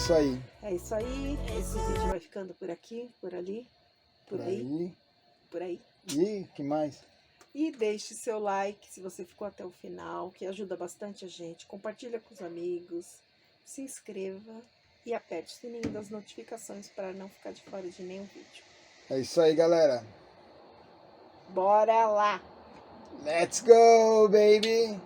isso aí. É isso aí. Esse vídeo vai ficando por aqui, por ali, por aí, por aí. E que mais? E deixe seu like se você ficou até o final, que ajuda bastante a gente. Compartilha com os amigos, se inscreva e aperte o sininho das notificações para não ficar de fora de nenhum vídeo. É isso aí, galera. Bora lá! Let's go, baby!